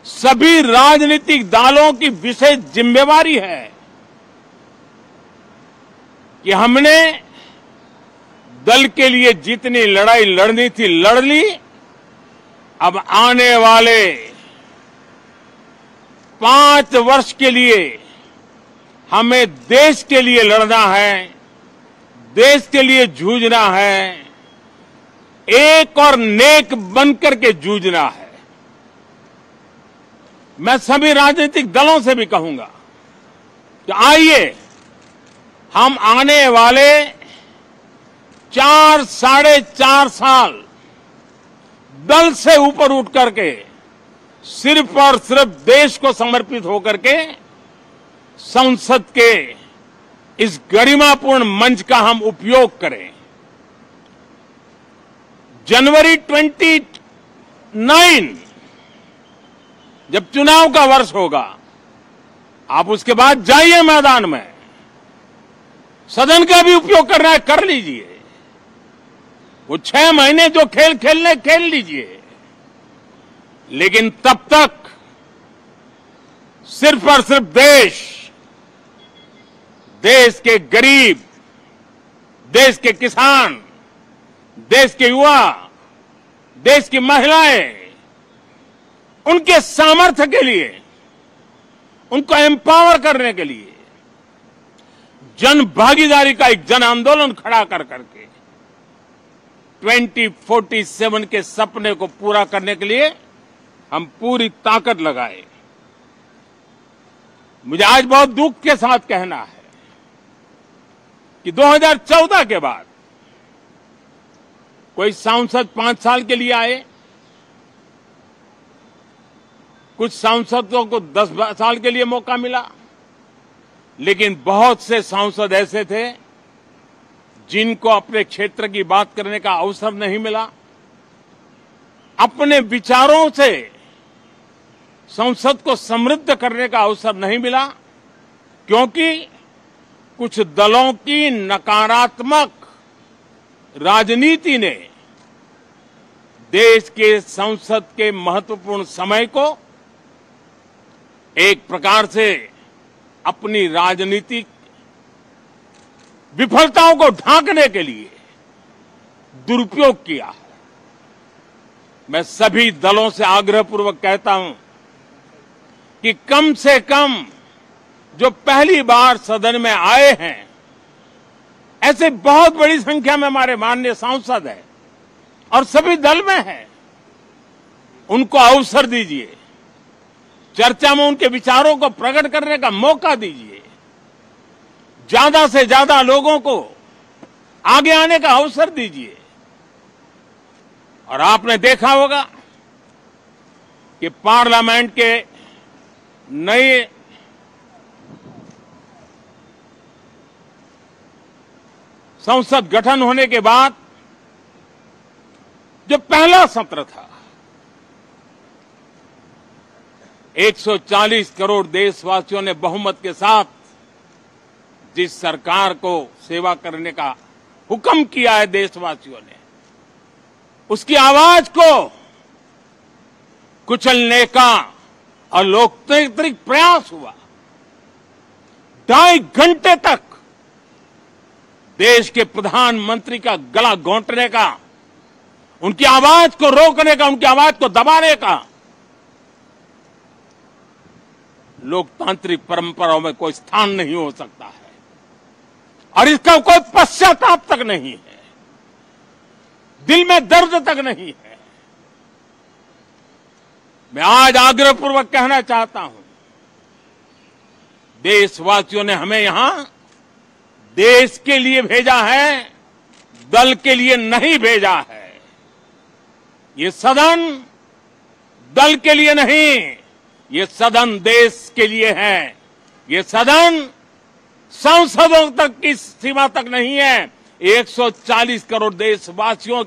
सभी राजनीतिक दलों की विशेष जिम्मेवारी है कि हमने दल के लिए जितनी लड़ाई लड़नी थी लड़ ली। अब आने वाले 5 वर्ष के लिए हमें देश के लिए लड़ना है, देश के लिए जूझना है, एक और नेक बनकर के जूझना है। मैं सभी राजनीतिक दलों से भी कहूंगा कि आइए हम आने वाले 4 साढ़े 4 साल दल से ऊपर उठ करके सिर्फ और सिर्फ देश को समर्पित होकर के संसद के इस गरिमापूर्ण मंच का हम उपयोग करें। जनवरी 29 जब चुनाव का वर्ष होगा, आप उसके बाद जाइए मैदान में, सदन का भी उपयोग करना है कर लीजिए। वो 6 महीने जो खेल खेलने खेल लीजिए, लेकिन तब तक सिर्फ और सिर्फ देश के गरीब, देश के किसान, देश के युवा, देश की महिलाएं, उनके सामर्थ्य के लिए, उनको एम्पावर करने के लिए जन भागीदारी का एक जन आंदोलन खड़ा कर करके 2047 के सपने को पूरा करने के लिए हम पूरी ताकत लगाए। मुझे आज बहुत दुख के साथ कहना है कि 2014 के बाद कोई सांसद 5 साल के लिए आए, कुछ सांसदों को 10 साल के लिए मौका मिला, लेकिन बहुत से सांसद ऐसे थे जिनको अपने क्षेत्र की बात करने का अवसर नहीं मिला, अपने विचारों से संसद को समृद्ध करने का अवसर नहीं मिला, क्योंकि कुछ दलों की नकारात्मक राजनीति ने देश के संसद के महत्वपूर्ण समय को एक प्रकार से अपनी राजनीतिक विफलताओं को ढांकने के लिए दुरुपयोग किया है। मैं सभी दलों से आग्रहपूर्वक कहता हूं कि कम से कम जो पहली बार सदन में आए हैं, ऐसे बहुत बड़ी संख्या में हमारे माननीय सांसद हैं और सभी दल में हैं, उनको अवसर दीजिए, चर्चा में उनके विचारों को प्रकट करने का मौका दीजिए, ज्यादा से ज्यादा लोगों को आगे आने का अवसर दीजिए। और आपने देखा होगा कि पार्लियामेंट के नए संसद गठन होने के बाद जो पहला सत्र था, 140 करोड़ देशवासियों ने बहुमत के साथ जिस सरकार को सेवा करने का हुक्म किया है देशवासियों ने, उसकी आवाज को कुचलने का और लोकतांत्रिक प्रयास हुआ। 2.5 घंटे तक देश के प्रधानमंत्री का गला घोंटने का, उनकी आवाज को रोकने का, उनकी आवाज को दबाने का लोकतांत्रिक परंपराओं में कोई स्थान नहीं हो सकता है और इसका कोई पश्चाताप तक नहीं है, दिल में दर्द तक नहीं है। मैं आज आग्रहपूर्वक कहना चाहता हूं, देशवासियों ने हमें यहां देश के लिए भेजा है, दल के लिए नहीं भेजा है। ये सदन दल के लिए नहीं, ये सदन देश के लिए है। ये सदन सांसदों तक की सीमा तक नहीं है, 140 करोड़ देशवासियों